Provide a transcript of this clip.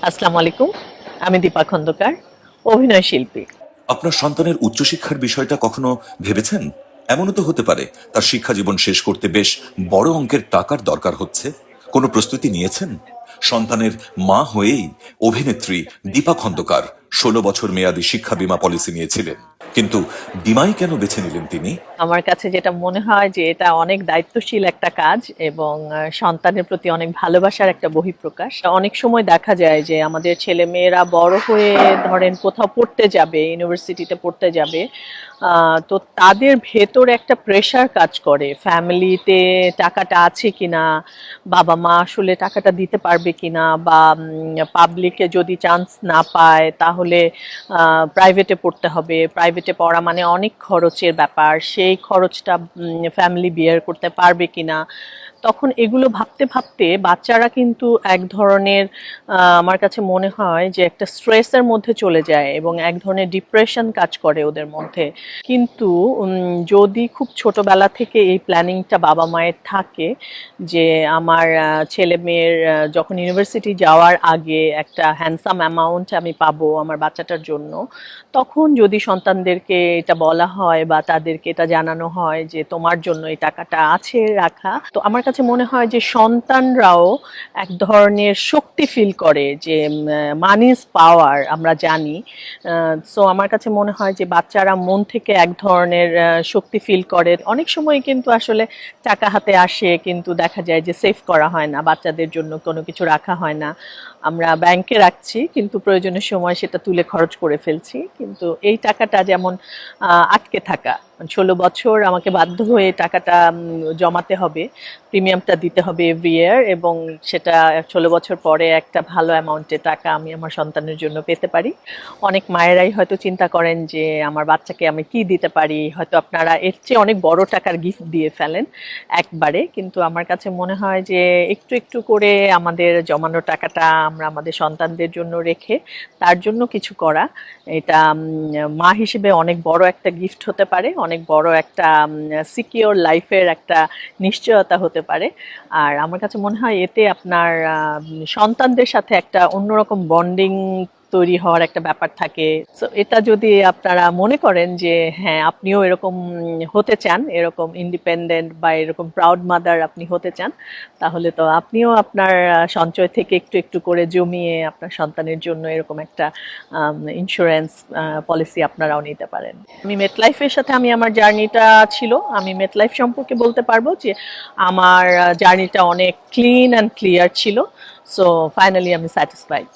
আসসালামু আলাইকুম। আমি দীপা খন্দকার, অভিনয় শিল্পী। আপনার সন্তানের উচ্চশিক্ষার বিষয়টা কখনো ভেবেছেন? এমনও তো হতে পারে তার শিক্ষা জীবন শেষ করতে বেশ বড় অঙ্কের টাকার দরকার হচ্ছে। কোনো প্রস্তুতি নিয়েছেন? সন্তানের মা হয়েই অভিনেত্রী দীপা খন্দকার ১৬ বছর মেয়াদী শিক্ষা বীমা পলিসি নিয়েছিলেন, কিন্তু বীমাই কেন বেছে নিলেন তিনি? আমার কাছে যেটা মনে হয় যে এটা অনেক দায়িত্বশীল একটা কাজ এবং সন্তানের প্রতি অনেক ভালোবাসার একটা বহিঃপ্রকাশ। অনেক সময় দেখা যায় যে আমাদের ছেলেমেয়েরা বড় হয়ে ধরেন কোথাও পড়তে যাবে, ইউনিভার্সিটিতে পড়তে যাবে, তো তাদের ভেতরে একটা প্রেশার কাজ করে, ফ্যামিলিতে টাকাটা আছে কিনা, বাবা মা আসলে টাকাটা দিতে পারবে কিনা, বা পাবলিকে যদি চান্স না পায় তাহলে প্রাইভেটে পড়তে হবে, প্রাইভেটে পড়া মানে অনেক খরচের ব্যাপার, সেই খরচটা ফ্যামিলি বিয়ার করতে পারবে কিনা। তখন এগুলো ভাবতে ভাবতে বাচ্চারা কিন্তু এক ধরনের আমার কাছে মনে হয় যে একটা স্ট্রেসের মধ্যে চলে যায় এবং এক ধরনের ডিপ্রেশন কাজ করে ওদের মধ্যে। কিন্তু যদি খুব ছোটবেলা থেকে এই প্ল্যানিংটা বাবা মায়ের থাকে যে আমার ছেলে মেয়ের যখন ইউনিভার্সিটি যাওয়ার আগে একটা হ্যান্ডসাম অ্যামাউন্ট আমি পাবো আমার বাচ্চাটার জন্য, তখন যদি সন্তানদেরকে এটা বলা হয় বা তাদেরকে এটা জানানো হয় যে তোমার জন্য এই টাকাটা আছে রাখা, তো আমার কাছে মনে হয় যে সন্তানরাও এক ধরনের শক্তি ফিল করে যে মানি ইজ পাওয়ার, আমরা জানি। সো আমার কাছে মনে হয় যে বাচ্চারা মন থেকে এক ধরনের শক্তি ফিল করে। অনেক সময় কিন্তু আসলে টাকা হাতে আসে কিন্তু দেখা যায় যে সেভ করা হয় না, বাচ্চাদের জন্য কোনো কিছু রাখা হয় না, আমরা ব্যাংকে রাখছি কিন্তু প্রয়োজনের সময় সেটা তুলে খরচ করে ফেলছি। কিন্তু এই টাকাটা যেমন আটকে থাকা, ১৬ বছর আমাকে বাধ্য হয়ে টাকাটা জমাতে হবে, প্রিমিয়ামটা দিতে হবে এভরি ইয়ার, এবং সেটা ১৬ বছর পরে একটা ভালো অ্যামাউন্টের টাকা আমি আমার সন্তানের জন্য পেতে পারি। অনেক মায়েরাই হয়তো চিন্তা করেন যে আমার বাচ্চাকে আমি কি দিতে পারি, হয়তো আপনারা এর চেয়ে অনেক বড় টাকার গিফট দিয়ে ফেলেন একবারে, কিন্তু আমার কাছে মনে হয় যে একটু একটু করে আমাদের জমানো টাকাটা আমরা আমাদের সন্তানদের জন্য রেখে তার জন্য কিছু করা, এটা মা হিসেবে অনেক বড় একটা গিফট হতে পারে, অনেক বড় একটা সিকিওর লাইফের একটা নিশ্চয়তা হতে পারে। আর আমার কাছে মনে হয় এতে আপনার সন্তানদের সাথে একটা অন্যরকম বন্ডিং তৈরি হওয়ার একটা ব্যাপার থাকে। সো এটা যদি আপনারা মনে করেন যে হ্যাঁ আপনিও এরকম হতে চান, এরকম ইন্ডিপেন্ডেন্ট বা এরকম প্রাউড মাদার আপনি হতে চান, তাহলে তো আপনিও আপনার সঞ্চয় থেকে একটু একটু করে জমিয়ে আপনার সন্তানের জন্য এরকম একটা ইন্স্যুরেন্স পলিসি আপনারাও নিতে পারেন। আমি মেটলাইফের সাথে আমার জার্নিটা ছিল, আমি মেটলাইফ সম্পর্কে বলতে পারবো যে আমার জার্নিটা অনেক ক্লিন অ্যান্ড ক্লিয়ার ছিল। সো ফাইনালি আমি স্যাটিসফাইড।